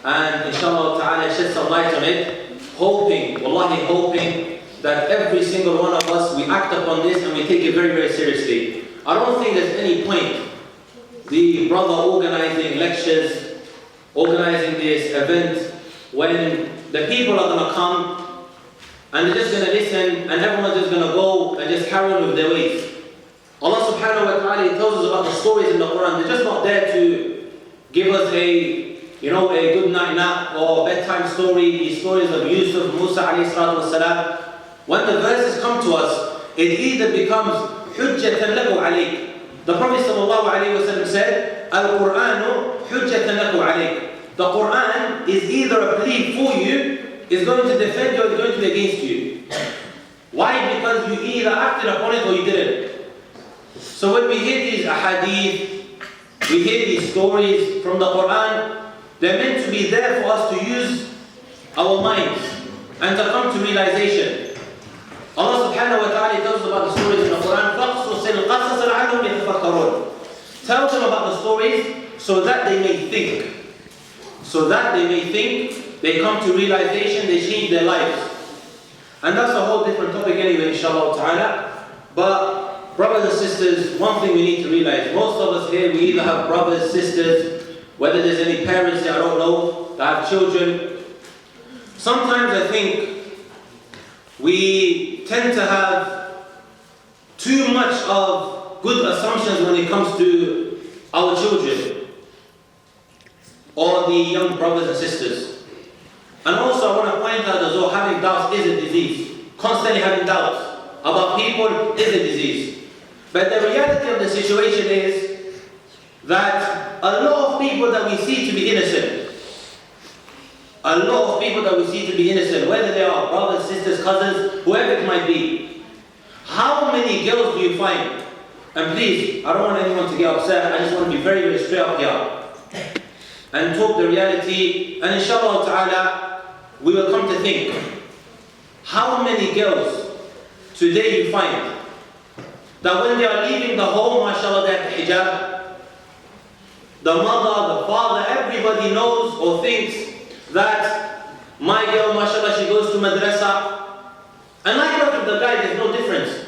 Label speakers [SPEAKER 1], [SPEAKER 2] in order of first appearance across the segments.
[SPEAKER 1] and inshallah ta'ala shed some light on it, hoping, wallahi hoping, that every single one of us, we act upon this and we take it very, very seriously. I don't think there's any point the brother organizing lectures, organizing this event, when the people are going to come and they're just going to listen and everyone's just going to go and just carry on with their ways. Allah subhanahu wa ta'ala tells us about the stories in the Quran. They're just not there to give us a good night nap or bedtime story, these stories of Yusuf, Musa alayhi salatu wassalam. When the verses come to us, it either becomes hujjatan lakum alayk. The Prophet sallallahu alayhi wa sallam said, Al-Qur'anu hujjatan lakum alayk. The Quran is either a plea for you, is going to defend you, or is going to be against you. Why? Because you either acted upon it or you didn't. So when we hear these ahadith, we hear these stories from the Quran, they're meant to be there for us to use our minds and to come to realization. Allah subhanahu wa ta'ala tells us about the stories in the Quran. Tell them about the stories so that they may think. So that they may think, they come to realization, they change their lives. And that's a whole different topic anyway, inshallah ta'ala. But brothers and sisters, one thing we need to realize, most of us here, we either have brothers, sisters, whether there's any parents here, I don't know, that have children. Sometimes I think we tend to have too much of good assumptions when it comes to our children or the young brothers and sisters. And also I want to point out as well, having doubts is a disease. Constantly having doubts about people is a disease. But the reality of the situation is that a lot of people that we see to be innocent, whether they are brothers, sisters, cousins, whoever it might be, how many girls do you find? And please, I don't want anyone to get upset, I just want to be very, very straight up here and talk the reality, and inshallah ta'ala, we will come to think. How many girls today you find that when they are leaving the home, mashallah, they have the hijab? The mother, the father, everybody knows or thinks that my girl, mashallah, she goes to madrasa. And likewise with the guy, there's no difference.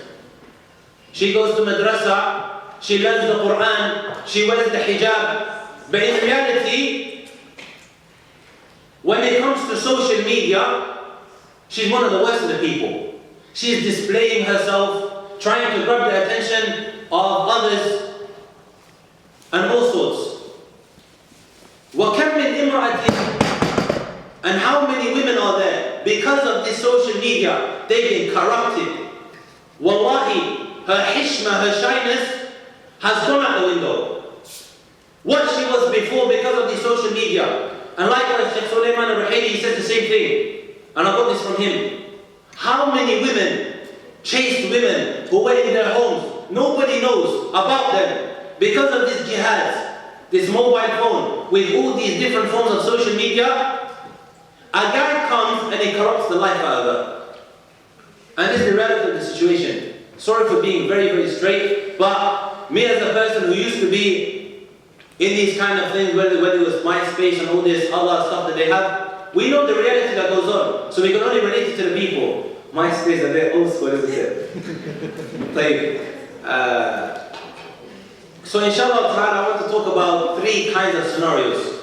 [SPEAKER 1] She goes to madrasa, she learns the Quran, she wears the hijab. But in reality, when it comes to social media, she's one of the worst of the people. She's displaying herself, trying to grab the attention of others, and all sorts. وَكَمْ مِنْ إِمْرَأَةٍ, and how many women are there? Because of this social media, they've been corrupted. Wallahi, her hishma, her shyness has gone out the window. What she was before because of the social media. And likewise, Sheikh Sulaiman al-Ruhaili, he said the same thing. And I got this from him. How many women, chaste women, who were in their homes, nobody knows about them because of this jihad, this mobile phone, with all these different forms of social media. A guy comes and he corrupts the life out of her. And this is the reality of the situation. Sorry for being very, very straight, but me as a person who used to be in these kind of things, whether it was MySpace and all this other stuff that they have, we know the reality that goes on. So we can only relate it to the people. MySpace are there also, isn't it? So inshallah ta'ala, I want to talk about 3 kinds of scenarios.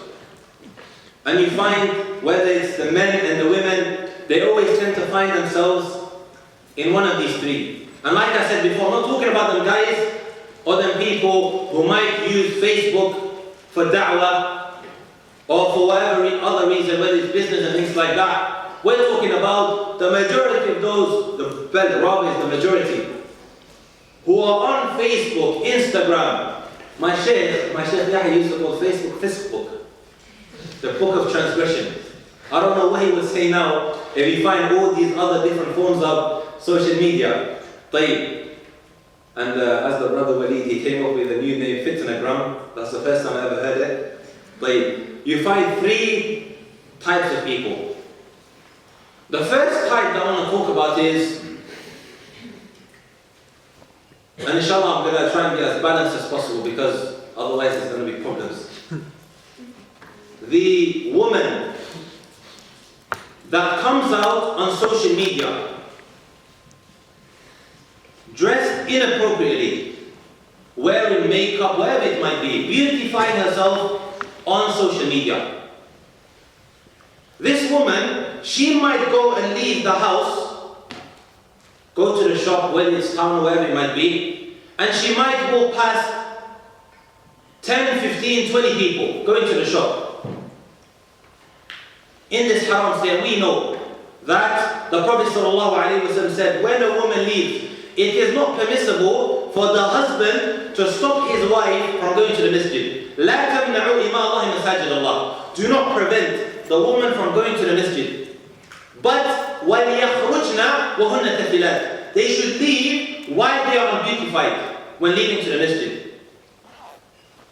[SPEAKER 1] And you find, whether it's the men and the women, they always tend to find themselves in one of these 3. And like I said before, I'm not talking about them guys or them people who might use Facebook for da'wah or for whatever other reason, whether it's business and things like that. We're talking about the majority of those, rather is the majority, who are on Facebook, Instagram. My Shaykh Yahya used to call Facebook fisgbook, the book of transgression. I don't know what he would say now if you find all these other different forms of social media. And as the brother Walid, he came up with a new name, Fitnagram. That's the first time I ever heard it. You find 3 types of people. The first type that I want to talk about is, and inshallah I'm going to try and be as balanced as possible because otherwise there's going to be problems. the woman that comes out on social media dressed inappropriately, wearing makeup, whatever it might be, beautifying herself on social media. This woman, she might go and leave the house, go to the shop, whether it's town or wherever it might be, and she might walk past 10, 15, 20 people going to the shop. In this haram state, we know that the Prophet ﷺ said, when a woman leaves, it is not permissible for the husband to stop his wife from going to the masjid. لا تمنعوا إماء الله مساجد الله. Do not prevent the woman from going to the masjid. But وَلْيَخْرُجْنَا وَهُنَّ تَفِلَاتٍ. They should leave while they are unbeautified when leaving to the masjid.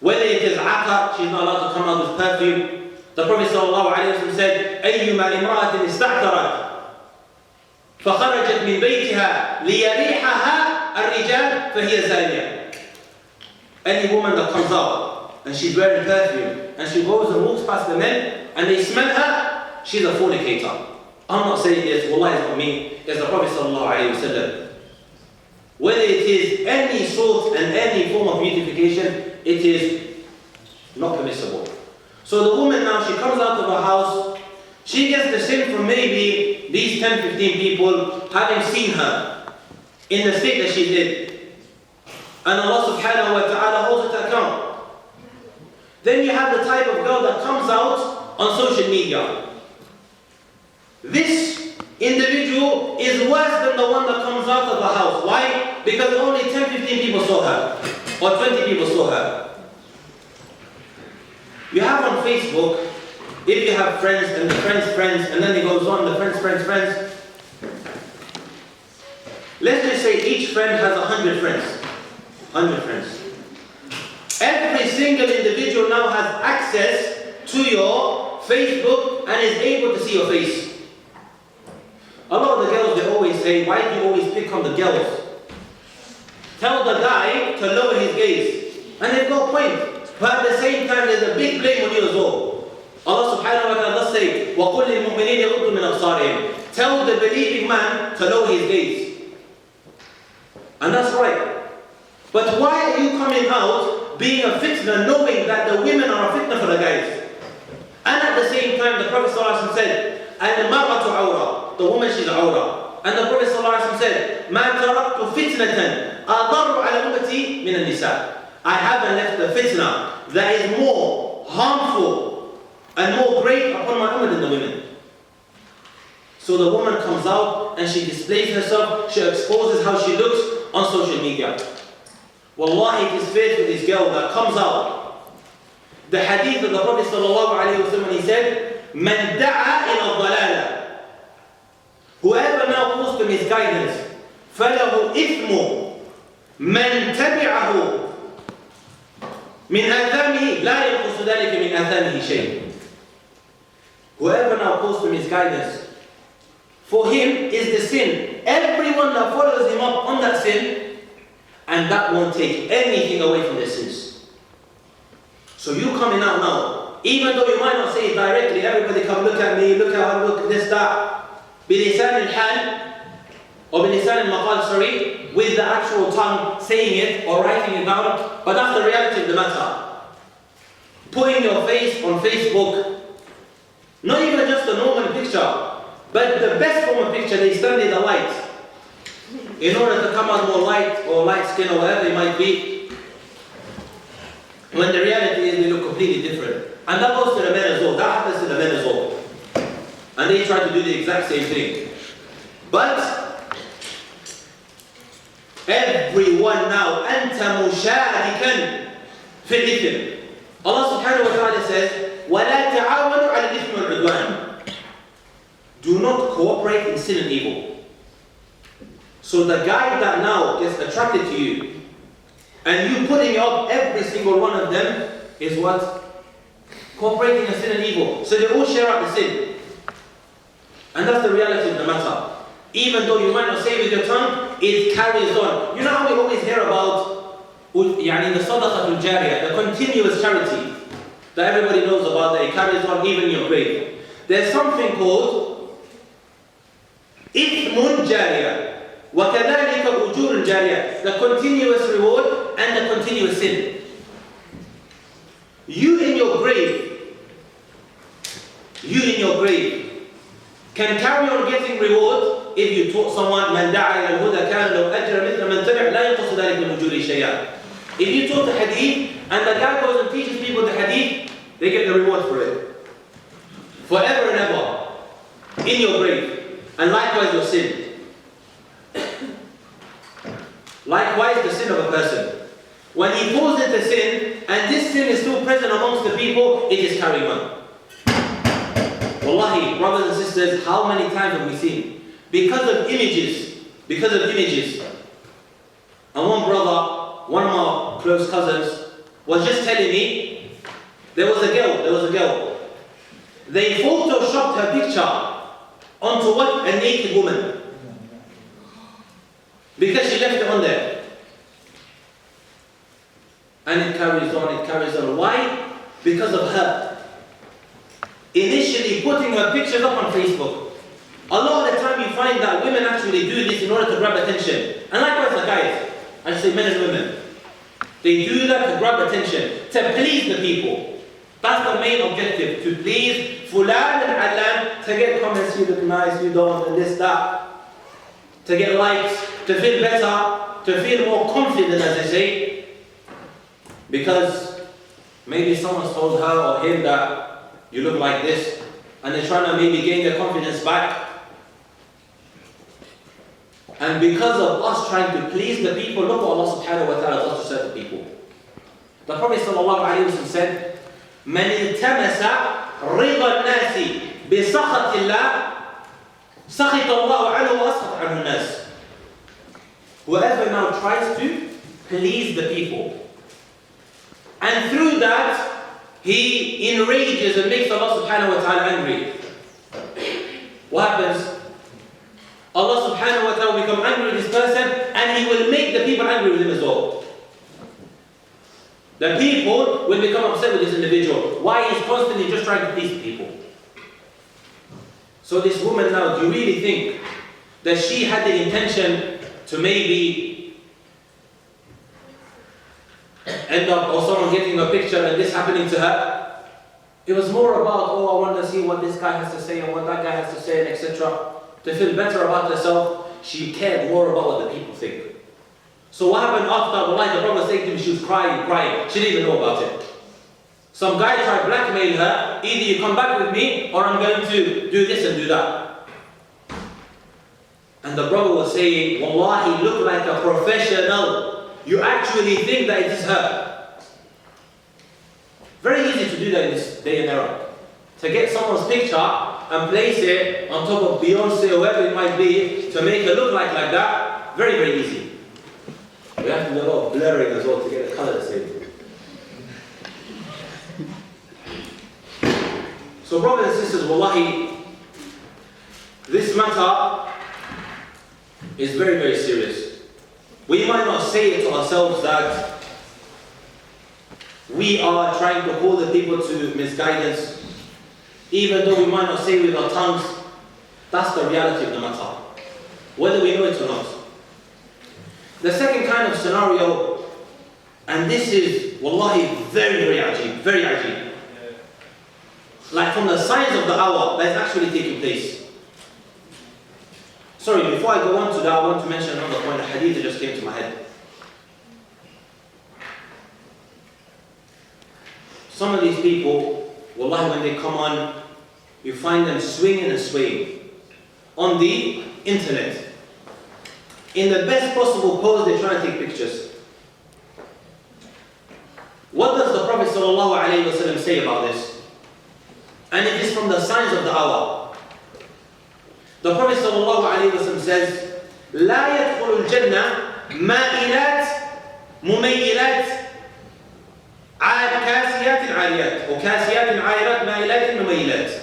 [SPEAKER 1] Whether it is aqar, she's not allowed to come out with perfume. The Prophet ﷺ said, أَيُّمَا إِمْرَأَةٍ اسْتَعْتَرَتْ فخرجت من بيتها ليريحها الرجال فهي زانية. Any woman that comes out and she's wearing perfume and she goes and walks past the men and they smell her, she's a fornicator. I'm not saying this, wallahi it's not me, it's the Prophet ﷺ. Whether it is any sort and any form of beautification, it is not permissible. So the woman now, she comes out of her house, she gets the sin from maybe these 10, 15 people having seen her in the state that she did. And Allah subhanahu wa ta'ala holds it to account. Then you have the type of girl that comes out on social media. This individual is worse than the one that comes out of the house. Why? Because only 10, 15 people saw her. Or 20 people saw her. You have on Facebook, if you have friends and the friends, and then it goes on, the friends. Let's just say each friend has 100 friends. 100 friends. Every single individual now has access to your Facebook and is able to see your face. A lot of the girls, they always say, why do you always pick on the girls? Tell the guy to lower his gaze. And they've got a point. But at the same time, there's a big blame on you as well. Allah subhanahu wa ta'ala does say, وَقُلْ لِلْمُؤْمِنِينَ يَغُضُّوا مِنْ أَبْصَارِهِمْ. Tell the believing man to lower his gaze. And that's right. But why are you coming out being a fitna, knowing that the women are a fitna for the guys? And at the same time, the Prophet ﷺ said, الْمَرْأَةُ عَوْرَةٌ. The woman, she's عَوْرَةٌ. And the Prophet ﷺ said, مَا تَرَكْتُ فِتْنَةً أَضَرُّ عَلَى أُمَّتِي مِنَ النِّسَاءِ. I haven't left a fitna that is more harmful and more great upon my ummah than the women. So the woman comes out and she displays herself, she exposes how she looks on social media. Wallahi, it is fair for this girl that comes out. The hadith of the Prophet ﷺ, when he said, مَنْ دَعَى إِلَى الضَّلَالَةِ. Whoever now calls to misguidance, فَلَهُ إِثْمُ مَنْ تَبِعَهُ مِنْ آثَامِهِ لَا يَنْقُصُ ذَلِكَ مِنْ آثَامِهِ شَيْءٍ. Whoever now calls to misguidance, for him is the sin. Everyone that follows him up on that sin, and that won't take anything away from their sins. So you coming out now, even though you might not say it directly, everybody come look at me, look how I look, this, that. بِلِسَانِ الْحَالِ or بِلِسَانِ الْمَقَالِ, sorry, with the actual tongue saying it or writing it down, but that's the reality of the matter. Putting your face on Facebook, not even just a normal picture, but the best form of picture, they stand in the light in order to come out more light or light skin or whatever it might be, when the reality is they look completely different. And that goes to the men as well. That happens to the men as well. And they try to do the exact same thing. But everyone now, أَنْتَ مُشَارِكًا فِي الْإِثْمِ. Allah subhanahu wa ta'ala says, وَلَا تَعَاوَنُوا عَلَى الْإِثْمِ وَالْعُدْوَانِ. Do not cooperate in sin and evil. So the guy that now gets attracted to you, and you putting up every single one of them, is what? Cooperating in sin and evil. So they all share out the sin. And that's the reality of the matter. Even though you might not say it with your tongue, it carries on. You know how we always hear about the sadaqatul jariyah, the continuous charity. that everybody knows about, that it carries on even in your grave. There's something called إثم جارية وكذلك أجور جارية, the continuous reward and the continuous sin. You in your grave can carry on getting reward if you taught someone من دعا إلى الهدى كان له أجر مثل من تبع لا ينقص ذلك من أجوره شيئا. If you taught the hadith and the guy goes and teaches people the hadith, they get the reward for it. Forever and ever in your grave. And likewise your sin. Likewise the sin of a person. When he falls into sin and this sin is still present amongst the people, it is carrying on. Wallahi, brothers and sisters, how many times have we seen? Because of images. And one brother, one of my close cousins, was just telling me, there was a girl. They photoshopped her picture onto what? A naked woman. Because she left it on there. And it carries on. Why? Because of her initially putting her pictures up on Facebook. A lot of the time you find that women actually do this in order to grab attention. And likewise the guys, I should say men and women. They do that to grab attention, to please the people. That's the main objective, to please fulan and alan, to get comments, you look nice, you don't, and this, that. To get likes, to feel better, to feel more confident, as they say. Because maybe someone's told her or him that you look like this, and they're trying to maybe gain their confidence back. And because of us trying to please the people, look what Allah subhanahu wa ta'ala does to certain people. The Prophet sallallahu alayhi wa sallam said, مَنِ الْتَمَسَ رِضَى النَّاسِ بِسَخَطِ اللَّهِ سَخِطَ اللَّهُ عَنْهُ وَأَسْخَطَ عَنْهُ النَّاسِ. Whoever now tries to please the people, and through that, he enrages and makes Allah subhanahu wa ta'ala angry. What happens? Allah subhanahu wa ta'ala will become angry with this person and he will make the people angry with him as well. The people will become upset with this individual. Why? He's constantly just trying to please people. So this woman now, do you really think that she had the intention to maybe end up, or someone getting a picture and this happening to her? It was more about, oh, I want to see what this guy has to say and what that guy has to say, and etc. To feel better about herself, she cared more about what the people think. So what happened after? Wallahi, the Prophet said to me, she was crying. She didn't even know about it. Some guy tried to blackmail her, either you come back with me or I'm going to do this and do that. And the brother was saying, Wallahi, look like a professional. You actually think that it is her. Very easy to do that in this day and era. To get someone's picture and place it on top of Beyonce or whoever it might be, to make her look like that, very, very easy. We have to do a lot of blurring as well to get the colour the same. So brothers and sisters, wallahi, this matter is very, very serious. We might not say it to ourselves that we are trying to hold the people to misguidance, even though we might not say it with our tongues. That's the reality of the matter, whether we know it or not. The second kind of scenario, and this is wallahi very, very ajib, very ajib. Like from the signs of the hour that is actually taking place. Sorry, before I go on to that, I want to mention another point, a hadith that just came to my head. Some of these people, wallahi, when they come on, you find them swinging and swaying on the internet. In the best possible pose, they try to take pictures. What does the Prophet ﷺ say about this? And it is from the signs of the hour. The Prophet ﷺ says, لا يدخل الجنة مائلات مميلات كاسيات عاريات or كاسيات عاريات مائلات مميلات.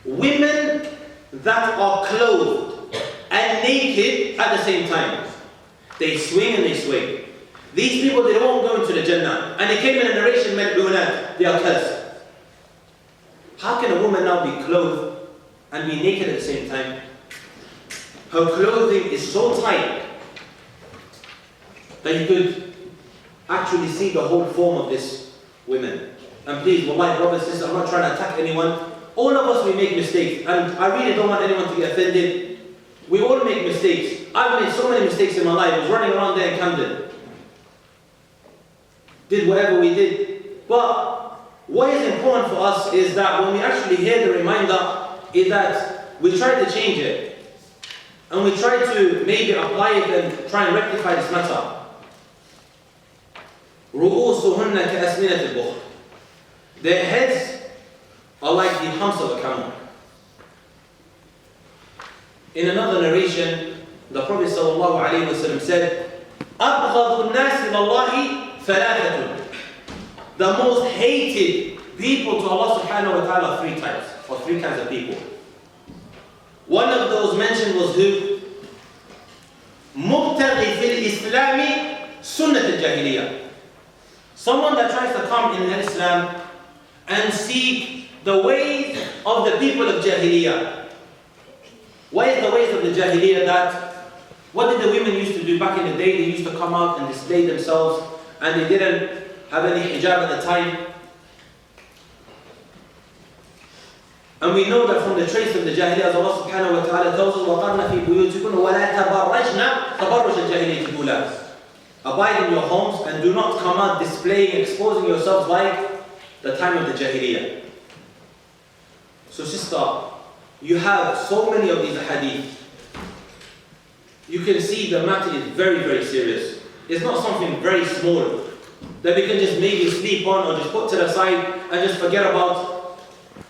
[SPEAKER 1] Women that are clothed and naked at the same time. They swing and they sway. These people, they won't go into the Jannah. And it came in a narration, مَلْعُونَات, they are cursed. How can a woman now be clothed and be naked at the same time? Her clothing is so tight that you could actually see the whole form of this woman. And please, wallahi, brothers and sisters, I'm not trying to attack anyone. All of us, we make mistakes. And I really don't want anyone to get offended. We all make mistakes. I've made so many mistakes in my life. I was running around there in Camden. Did whatever we did. But what is important for us is that when we actually hear the reminder, is that we try to change it. And we try to maybe apply it and try and rectify this matter. رُؤُوسُهُنَّ كَأَسْمِنَةِ الْبُخْرِ. Their heads are like the humps of a camel. In another narration, the Prophet ﷺ said, أَبْغَضُ النَّاسِ لَلَّهِ ثَلَاثَةٌ. The most hated people to Allah subhanahu wa ta'ala, three types, or three kinds of people. One of those mentioned was who? مُبْتَغِي فِي الْإِسْلَامِ سُنَّةِ الْجَاهِلِيَّةِ. Someone that tries to come in Islam and seek the ways of the people of Jahiliyyah. What is the ways of the Jahiliyyah? That, what did the women used to do back in the day? They used to come out and display themselves, and they didn't have any hijab at the time. And we know that from the trace of the Jahiliyyah, as Allah subhanahu wa ta'ala tells us, وَقَرْنَ فِي بُيُوتِكُنَّ وَلَا تَبَرَّجْنَا تَبَرُّجَ الْجَاهِلِيَّةِ الْأُولَى. Abide in your homes and do not come out displaying, exposing yourselves like the time of the Jahiliyyah. So sister, you have so many of these hadith. You can see the matter is very, very serious. It's not something very small that we can just maybe sleep on or just put to the side and just forget about.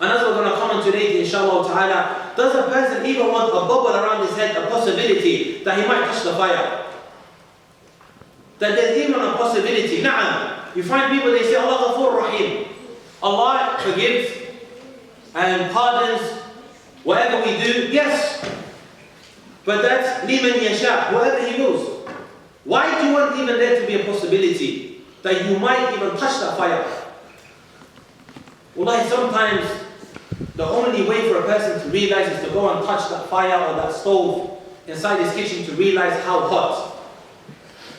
[SPEAKER 1] And as we're going to comment today, inshallah ta'ala, does a person even want a bubble around his head, a possibility that he might touch the fire? That there's even a possibility. Na'am. You find people, they say, Allah Ghafur Rahim. Allah forgives and pardons whatever we do. Yes. But that's liman yasha, wherever he goes. Why do you want even there to be a possibility that you might even touch that fire? Wallahi, sometimes the only way for a person to realize is to go and touch that fire or that stove inside his kitchen to realize how hot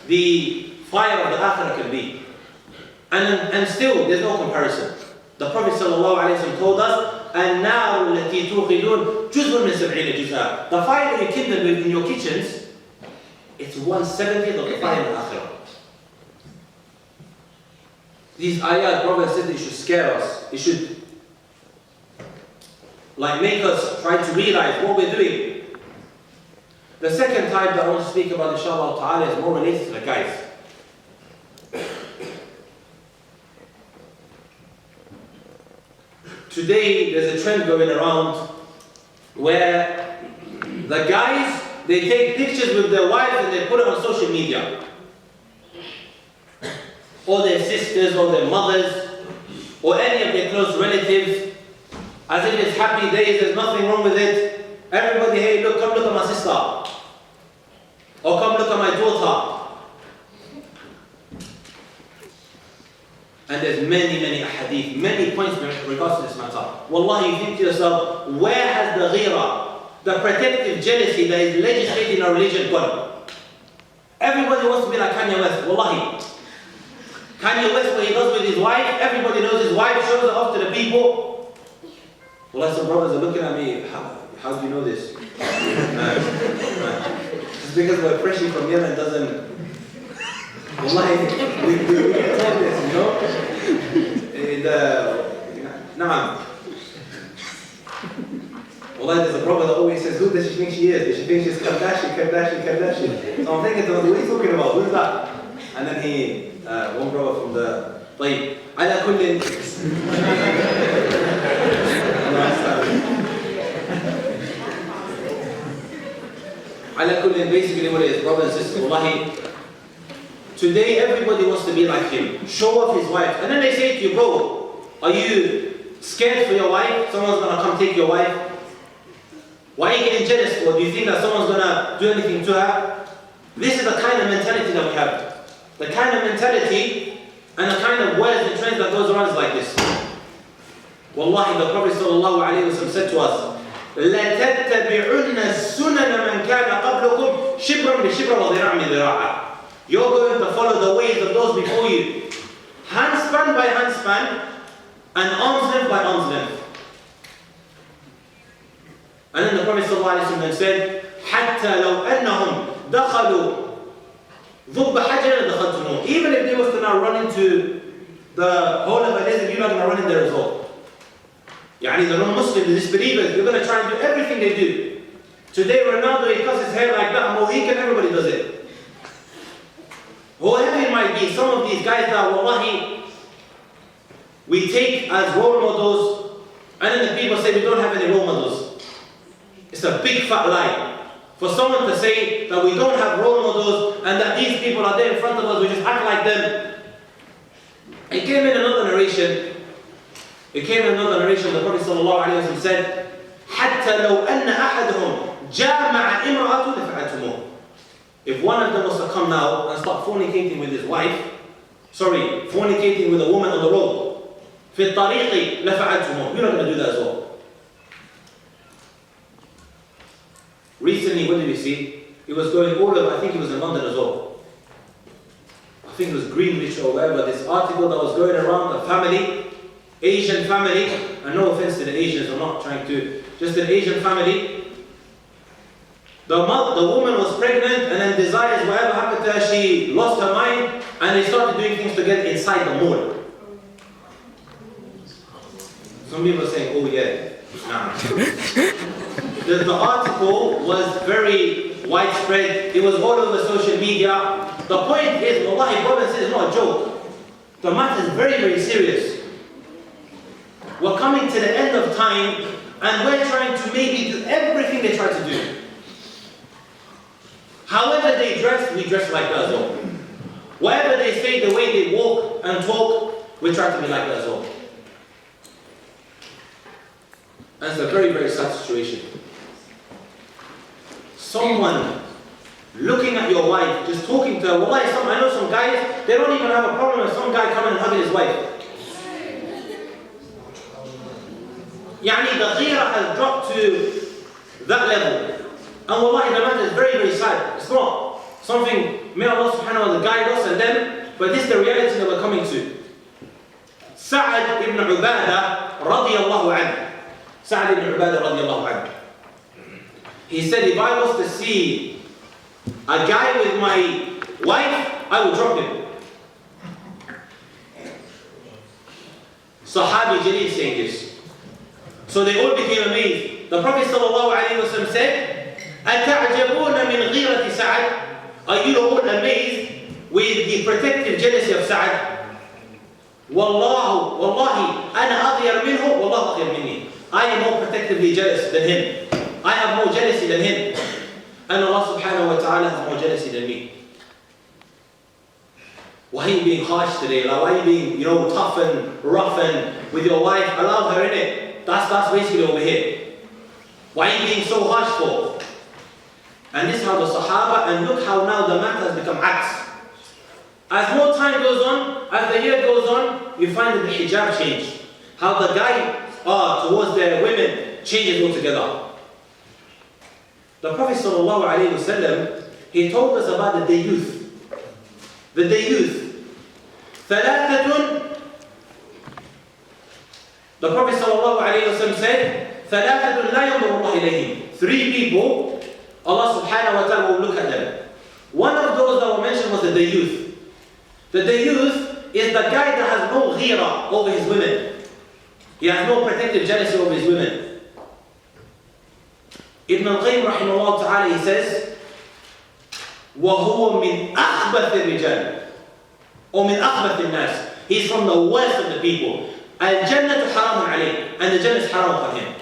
[SPEAKER 1] the fire of the akhirah can be. And still, there's no comparison. The Prophet ﷺ told us, النار التي توقدون جزء من 70 جزءا. The fire that you kindle with in your kitchens, it's 1/70 of the fire in the akhirah. These ayat, Prophet said, it should scare us. It should make us try to realize what we're doing. The second type that I want to speak about, inshallah ta'ala, is more related to the guys. Today, there's a trend going around where the guys, they take pictures with their wives and they put it on social media. Or their sisters, or their mothers, or any of their close relatives, as if it's happy days, there's nothing wrong with it. Everybody, hey, look, come look at my sister. Or come look at my daughter. And there's many ahadith, many points in regards to this matter. Wallahi, you think to yourself, where has the ghira, the protective jealousy that is legislated in our religion gone? Everybody wants to be like Kanye West, wallahi. Kanye West, what he does with his wife, everybody knows his wife, shows it off to the people. Wallahi, some brothers are looking at me, how do you know this? Just because we're freshly from Yemen doesn't... Wallahi, we get told this, you know? Naam. Wallahi, there's a brother that always says, who does she think she is? Does she think she's Kardashian? So I'm thinking to him, what are you talking about? Who's that? And then one brother from the... طيب, على كل... على كل, basically what it is, brothers and sisters, wallahi, today everybody wants to be like him, show off his wife, and then they say to you, bro, are you scared for your wife? Someone's gonna come take your wife? Why are you getting jealous for? Do you think that someone's gonna do anything to her? This is the kind of mentality that we have. the kind of mentality and the kind of words and trends that goes around is like this. Wallahi, the Prophet ﷺ said to us, لَتَتَّبِعُنَّ السُّنَنَ مَنْ كَانَ قَبْلُكُمْ شِبْرًا بِشِبْرًا وَذِرَاعًا بِذِرَاعًا. You're going to follow the ways of those before you, handspan by handspan, and arm's length by arm's length. And then the Prophet ﷺ said, حَتَّى لَوْ أَنَّهُمْ دَخَلُوا ذُبَّ حَجَرًا دَخَلْتُمُوهُ. Even if they was to now run into the hole of a desert, you're not going to run in there as well. Yani the non-Muslims, the disbelievers, you're going to try and do everything they do. Today Ronaldo, he cuts his hair like that, Mohican, everybody does it. Whoever it might be, some of these guys that, wallahi, we take as role models, and then the people say we don't have any role models. It's a big fat lie. For someone to say that we don't have role models and that these people are there in front of us, we just act like them. It came in another narration. The Prophet ﷺ said, حَتَّى لَوْ أَنَّ أَحَدَهُمْ جَامَعَ إِمْرَأَةُ لَفَعَتُمُهُ. If one of them was to come now and start fornicating with his wife, fornicating with a woman on the road, فِي الطَّرِيقِ لَفَعَتُمُهُ. We're not going to do that as well. Recently, what did we see? It was going all over, I think it was in London as well. I think it was Greenwich or wherever, this article that was going around, a family, Asian family, and no offense to the Asians, I'm not trying to, just an Asian family. The woman was pregnant, and then desires, whatever happened to her, she lost her mind, and they started doing things together inside the mall. Some people are saying, oh yeah. Nah. The article was very widespread. It was all over social media. The point is, wallahi, brother says it's not a joke. The matter is very, very serious. We're coming to the end of time, and we're trying to maybe do everything they try to do. However they dress, we dress like that as well. Whatever they say, the way they walk and talk, we try to be like that as well. And it's a very, very sad situation. Someone looking at your wife, just talking to her. Wallahi, I know some guys, they don't even have a problem with some guy coming and hugging his wife. Yani the ghira has dropped to that level. And wallahi, the matter is very, very sad. It's not something, may Allah subhanahu wa ta'ala guide us and them, but this is the reality that we're coming to. Sa'ad ibn Ubadah radiyallahu anhu. Sa'ad ibn Ubadah radiyallahu anhu. He said, if I was to see a guy with my wife, I would drop him. Sahabi Jaleel saying this. So they all became amazed. The Prophet ﷺ said, أَتَعْجَبُونَ مِنْ غِيرَةِ سَعَدٍ. Are you all amazed with the protective jealousy of Sa'ad? Wallahi, أَنَا أَغْيَرْ مِنْهُ وَاللَّهُ أَغْيَرْ مِنِّي. I am more protectively jealous than him. I have more jealousy than him. And Allah subhanahu wa ta'ala has more jealousy than me. Why are you being harsh today? Like, why are you being, tough and rough and with your wife? Allow her in it. That's basically over here. Why are you being so harsh for? And this is how the Sahaba, and look how now the matter has become acts. As more time goes on, as the year goes on, you find that the hijab change. How the guy towards the women changes altogether. The Prophet ﷺ, he told us about the youth. The youth. ثلاثة. The Prophet ﷺ said, ثلاثة لا ينظر الله إليهم. 3 people, Allah subhanahu wa ta'ala will look at them. One of those that were mentioned was the youth. The youth is the guy that has no ghira over his women. He has no protective jealousy over his women. Ibn al-Qayyim rahimahullah ta'ala, he says, وَهُوَ مِنْ أَخْبَثِ الرِّجَالِ, or مِنْ أَخْبَثِ النَّاسِ. He's from the worst of the people. Al-Jannatu haramun alayh, and the Jannah is haram for him.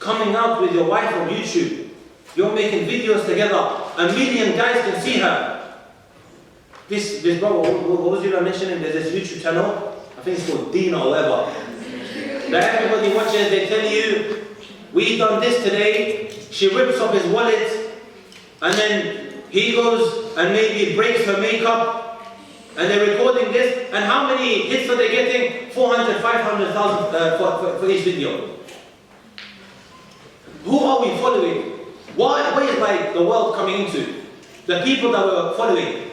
[SPEAKER 1] Coming out with your wife on YouTube, you're making videos together, 1 million guys can see her. This brother, what was you mentioning? There's this YouTube channel, I think it's called Dina or whatever. That everybody watches, they tell you, we done this today. She rips off his wallet, and then He goes and maybe breaks her makeup, and they're recording this, and how many hits are they getting? 400, 500,000 for each video. Who are we following? What is like the world coming into? The people that we're following.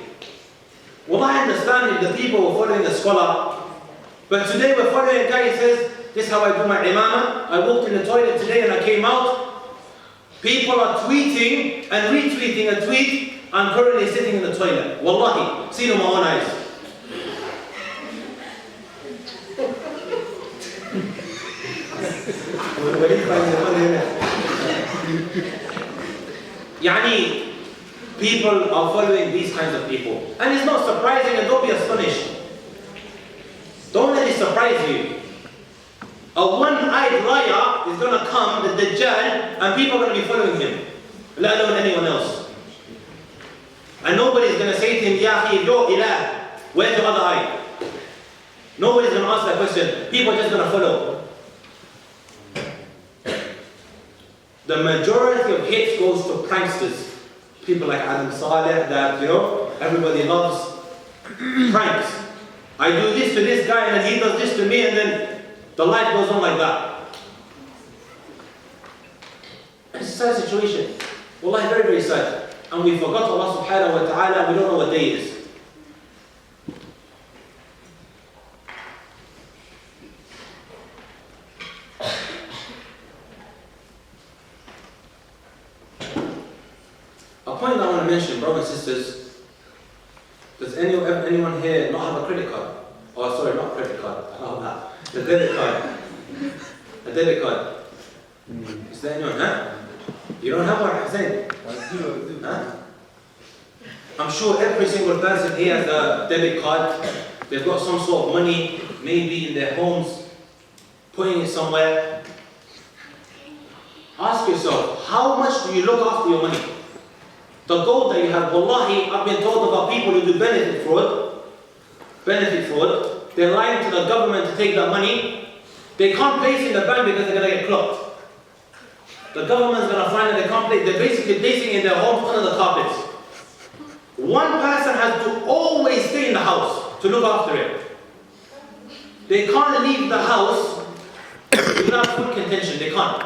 [SPEAKER 1] Well, I understand if the people were following a scholar, but today we're following a guy who says, this is how I do my imamah. I walked in the toilet today and I came out. People are tweeting and retweeting a tweet. I'm currently sitting in the toilet. Wallahi, seen with my own eyes. Yani, people are following these kinds of people. And it's not surprising, and don't be astonished. Don't let it surprise you. A one-eyed liar is going to come, the Dajjal, and people are going to be following him. Let alone anyone else. And nobody's going to say to him, Ya akhi, yo ilah, where's your other eye? Nobody's going to ask that question. People are just going to follow. The majority of hits goes to pranksters. People like Adam Saleh that, everybody loves. Pranks. I do this to this guy and then he does this to me, and then the life goes on like that. It's a sad situation. Wallahi, very, very sad. And we forgot Allah subhanahu wa ta'ala, we don't know what day it is. A point I want to mention, brothers and sisters, does anyone here not have a credit card? Oh, sorry, not credit card. A debit card. A debit card. Is there anyone, huh? You don't have one, Hussein?
[SPEAKER 2] I do.
[SPEAKER 1] Huh? I'm sure every single person here has a debit card. They've got some sort of money, maybe in their homes, putting it somewhere. Ask yourself, how much do you look after your money? The gold that you have, wallahi, I've been told about people who do benefit fraud. They're lying to the government to take that money. They can't place it in the bank because they're going to get clocked. The government's going to find that they can't place. They're basically placing it in their homes under the carpets. One person has to always stay in the house to look after it. They can't leave the house without full contention. They can't.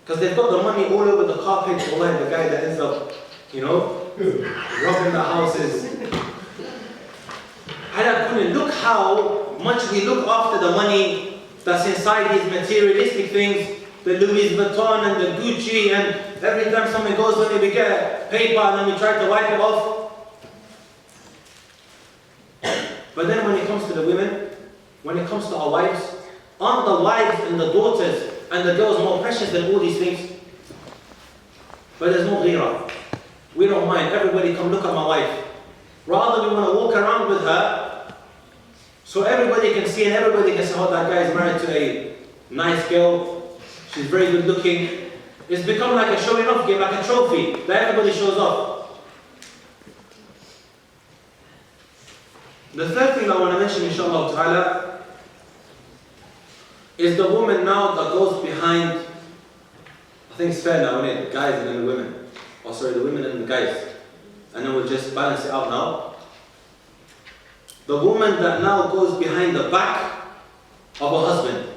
[SPEAKER 1] Because they've got the money all over the carpet, or like the guy that ends up, robbing the houses. Look how much we look after the money that's inside these materialistic things, the Louis Vuitton and the Gucci, and every time someone goes on, we get paper and then we try to wipe it off. But then when it comes to the women, when it comes to our wives, aren't the wives and the daughters and the girls more precious than all these things? But there's no ghira. We don't mind. Everybody come look at my wife. Rather, we want to walk around with her so everybody can see and everybody can say, oh, that guy is married to a nice girl. She's very good looking. It's become like a showing off game, like a trophy that everybody shows off. The third thing I want to mention, inshallah ta'ala, is the woman now that goes behind. I think it's fair now, isn't it? Guys and then the women. Oh, sorry, the women and the guys. And then we'll just balance it out now. The woman that now goes behind the back of her husband.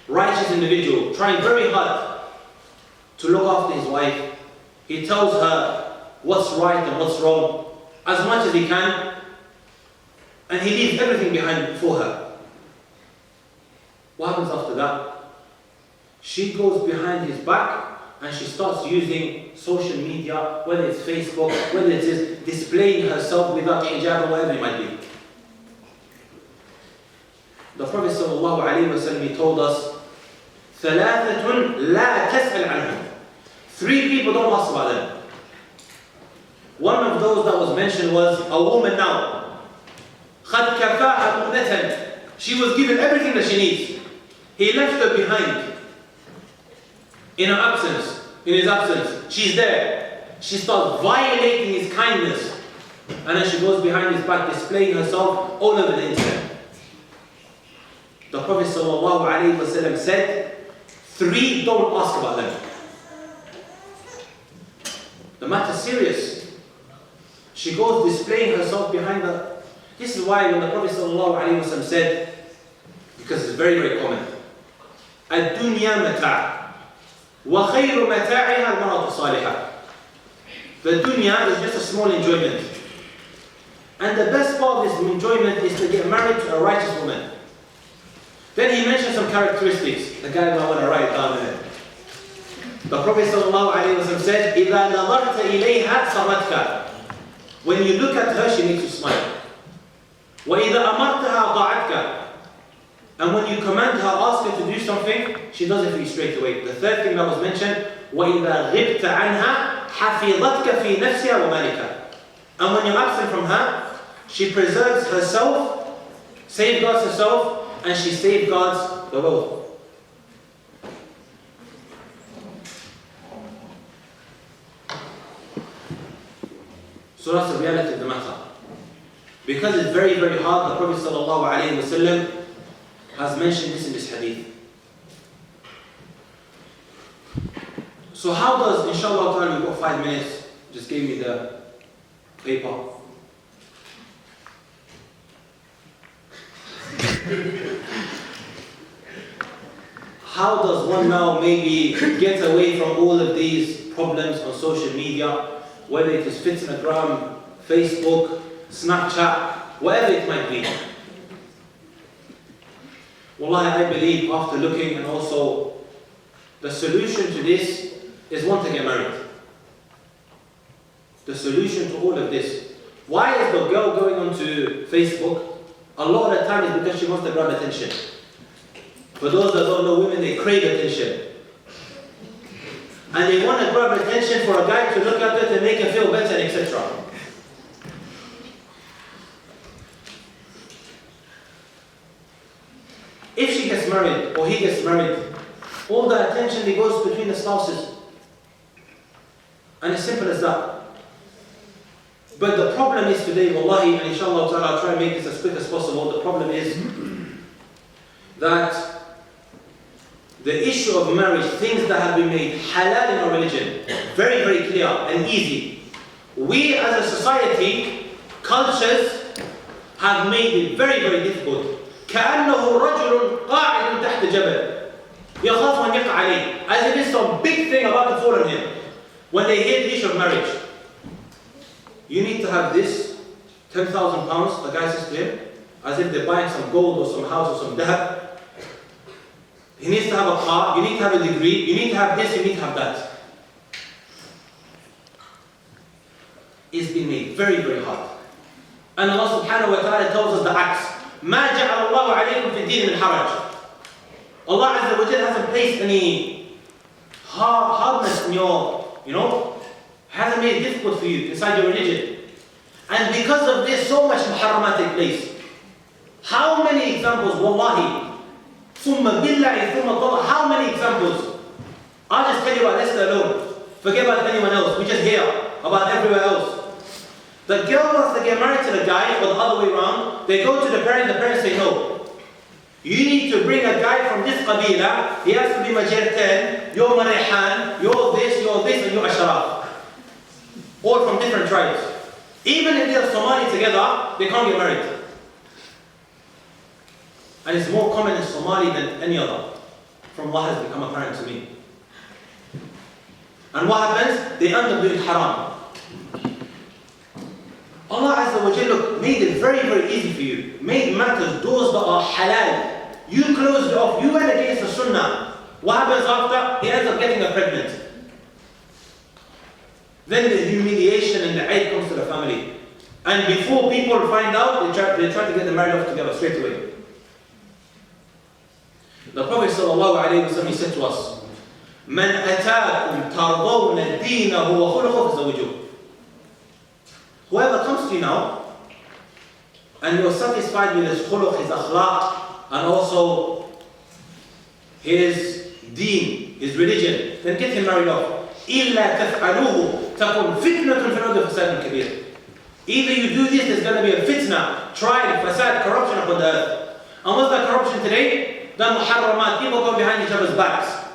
[SPEAKER 1] Righteous individual, trying very hard to look after his wife. He tells her what's right and what's wrong as much as he can. And he leaves everything behind for her. What happens after that? She goes behind his back and she starts using social media, whether it's Facebook, whether it is displaying herself without hijab or whatever it might be. The Prophet ﷺ, he told us, ثَلَاثَةٌ لَا تَسْأَلْ عَنْهُمْ. 3 people, don't ask about them. One of those that was mentioned was a woman now. قَدْ كَفَاءَ مُؤْنَةً. She was given everything that she needs. He left her behind. In her absence, in his absence, she's there. She starts violating his kindness. And then she goes behind his back, displaying herself all over the internet. The Prophet ﷺ said, 3, don't ask about them. The matter's serious. She goes displaying herself behind her. This is why when the Prophet ﷺ said, because it's very, very common, الدنيا متاع وخير متاعها المرأة الصالحة. The dunya is just a small enjoyment. And the best part of this enjoyment is to get married to a righteous woman. Then he mentioned some characteristics. The guy might want to write down there. The Prophet ﷺ said, إِذَا نَظَرْتَ إِلَيْهَا صَرَتْكَ. When you look at her, she makes you smile. وَإِذَا أَمَرْتَهَا طَاعَتْكَ. And when you command her, ask her to do something, she does it for you straight away. The third thing that was mentioned, وَإِذَا غِبْتَ عَنْهَا حَفِظَتْكَ فِي نَفْسِهَا وَمَالِكَ. And when you're absent from her, she preserves herself, safeguards herself, and she safeguards the wealth. So that's the reality of the matter. Because it's very, very hard, the Prophet ﷺ has mentioned this in this hadith. So how does, inshallah, we've got 5 minutes, just gave me the paper. How does one now maybe get away from all of these problems on social media, whether it is Fitnagram, Facebook, Snapchat, whatever it might be? Wallahi, I believe after looking, and also the solution to this is one, to get married. The solution to all of this. Why is the girl going onto Facebook? A lot of the time is because she wants to grab attention. For those that don't know women, they crave attention. And they want to grab attention for a guy to look at her to make her feel better, etc. If she gets married, or he gets married, all the attention that goes between the spouses. And it's simple as that. But the problem is today, wallahi, and inshallah ta'ala, I'll try and make this as quick as possible. The problem is that the issue of marriage, things that have been made halal in our religion, very, very clear and easy. We as a society, cultures, have made it very, very difficult. كأنه رجل قاعد تحت جبل يخاف أن يقع عليه. As if it's some big thing about to fall on him. When they hear the issue of marriage, you need to have this, £10,000, the guy says to him, as if they're buying some gold or some house or some dahab. He needs to have a car, you need to have a degree, you need to have this, you need to have that. It's been made very, very hard. And Allah subhanahu wa ta'ala tells us the acts. مَا جَعَلَ اللَّهُ عَلَيْكُمْ فِي الدِّينِ مِنْ حَرَجٍ. Allah Azza wa Jalla hasn't placed any hardness in your, hasn't made it difficult for you inside your religion. And because of this, so much muharramat take place. How many examples, wallahi, ثُمَّ بِاللَّهِ ثُمَّ طَلَّهِ, how many examples? I'll just tell you about Leicester alone. Forget about anyone else, we just hear about everywhere else. The girl wants to get married to the guy, or the other way around. They go to the parents say no. You need to bring a guy from this qabila, he has to be Majir 10, you're Marayhan, you're this, and you're Ashraf. All from different tribes. Even if they're Somali together, they can't get married. And it's more common in Somali than any other. From what has become apparent to me. And what happens? They end up doing haram. Allah Azza wa Jalla made it very, very easy for you. Made matters, doors that are halal. You closed it off. You went against the sunnah. What happens after? He ends up getting her pregnant. Then the humiliation and the aid comes to the family. And before people find out, they try to get them married off together straight away. The Prophet ﷺ said to us, مَنْ أَتَاكُمْ تَرْضَوْنَ دِينَهُ وَخُلُقَهُ فَزَوِّجُوهُ. Whoever comes to you now, and you're satisfied with his khuluq, his akhlaq, and also his deen, his religion, then get him married off. إِلَّا تَفْعَلُوهُ تَكُنْ فِتْنَةٌ فِي الْأَرْضِ فَسَادٌ كَبِيرٌ. Either you do this, there's going to be a fitna, trial, fasad, corruption upon the earth. And what's that corruption today? The muharramat, people go behind each other's backs.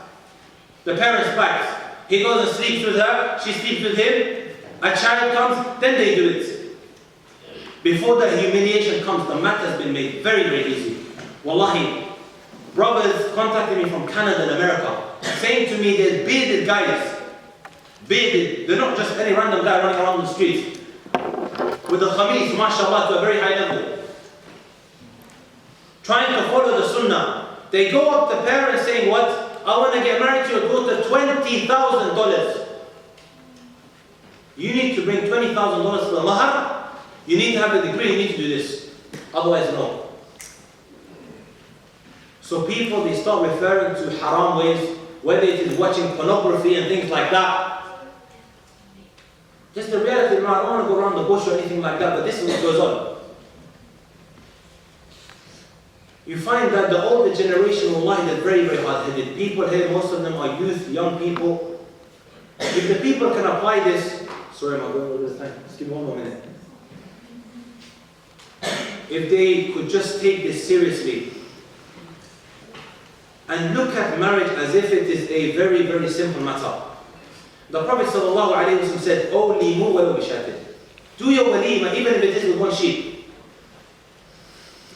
[SPEAKER 1] The parents' backs. He goes and sleeps with her, she sleeps with him. A child comes, then they do it. Before the humiliation comes, the matter has been made very, very easy. Wallahi, brothers contacted me from Canada and America, saying to me, there's bearded guys, bearded, they're not just any random guy running around the streets, with the khamis, mashallah, to a very high level, trying to follow the sunnah. They go up to parents saying, what? I want to get married to your daughter, $20,000. You need to bring $20,000 for the mahar. You need to have a degree, you need to do this. Otherwise, no. So people, they start referring to haram ways, whether it is watching pornography and things like that. Just the reality, I don't want to go around the bush or anything like that, but this is what goes on. You find that the older generation, wallahi, they're very, very hard-headed. People here, most of them are youth, young people. If the people can apply this, sorry, am I going over this time? Just give me one more minute. If they could just take this seriously and look at marriage as if it is a very, very simple matter. The Prophet ﷺ said, "O limu walau bishatin." Do your walima, even if it is with one sheep.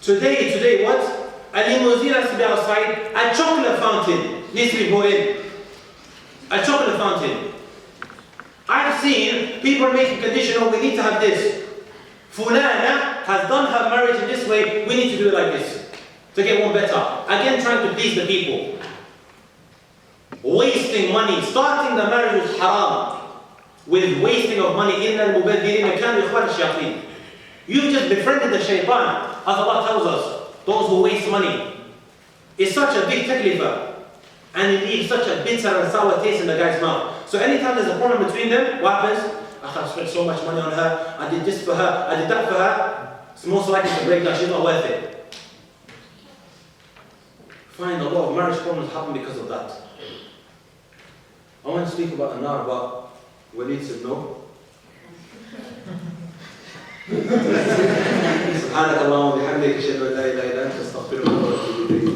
[SPEAKER 1] Today, what? A limousine has to be outside. A chocolate fountain needs to be brought in. A chocolate fountain. I've seen people making conditional, we need to have this. Fulana has done her marriage in this way, we need to do it like this. To get one better. Again, trying to please the people. Wasting money. Starting the marriage with haram. With wasting of money. You've just befriended the shaitan. As Allah tells us, those who waste money. It's such a big taklifah. And it leaves such a bitter and sour taste in the guy's mouth. So anytime there's a problem between them, what happens? I spent so much money on her, I did this for her, I did that for her. It's most likely to break down, she's not worth it. Find a lot of marriage problems happen because of that. I want to speak about Anar, but Walid said no. سبحانك اللهم وبحمدك أشهد أن لا إله إلا أنت أستغفرك وأتوب إليك.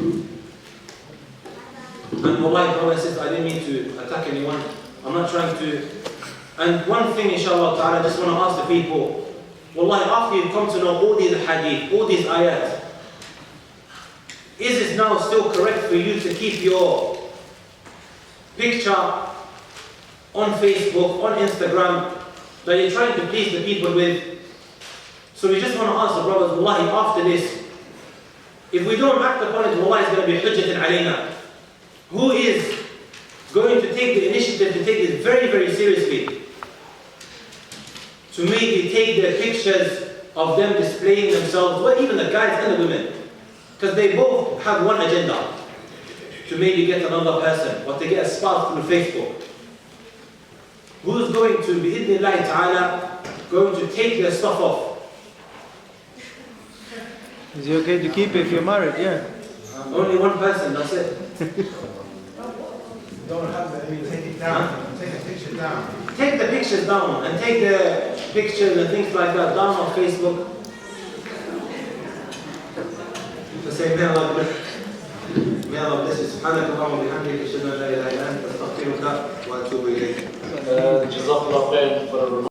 [SPEAKER 1] And wallahi, brother and sister, I didn't mean to attack anyone. I'm not trying to. And one thing, inshallah ta'ala, I just want to ask the people, wallahi, after you've come to know all these hadith, all these ayat, is it now still correct for you to keep your picture on Facebook, on Instagram, that you're trying to please the people with? So we just want to ask the brothers, wallahi, after this, if we don't act upon it, wallahi, it's going to be hujjatan alayna. Who is going to take the initiative to take this very, very seriously? To maybe take their pictures of them displaying themselves, well, even the guys and the women, because they both have one agenda, to maybe get another person, or to get a spouse through Facebook. Who's going to, bi-idhnillahi ta'ala, going to take their stuff off?
[SPEAKER 2] Is it okay to keep if you're married? Yeah.
[SPEAKER 1] Only one person, that's it.
[SPEAKER 3] Don't have the, take it down. Take the picture down.
[SPEAKER 1] Take the pictures down and take the pictures and things like that down on Facebook. The same, may Allah bless you. سبحانك اللهم وبحمدك أشهد أن لا إله إلا أنت أستغفرك وأتوب إليك.
[SPEAKER 4] جزاك الله خير.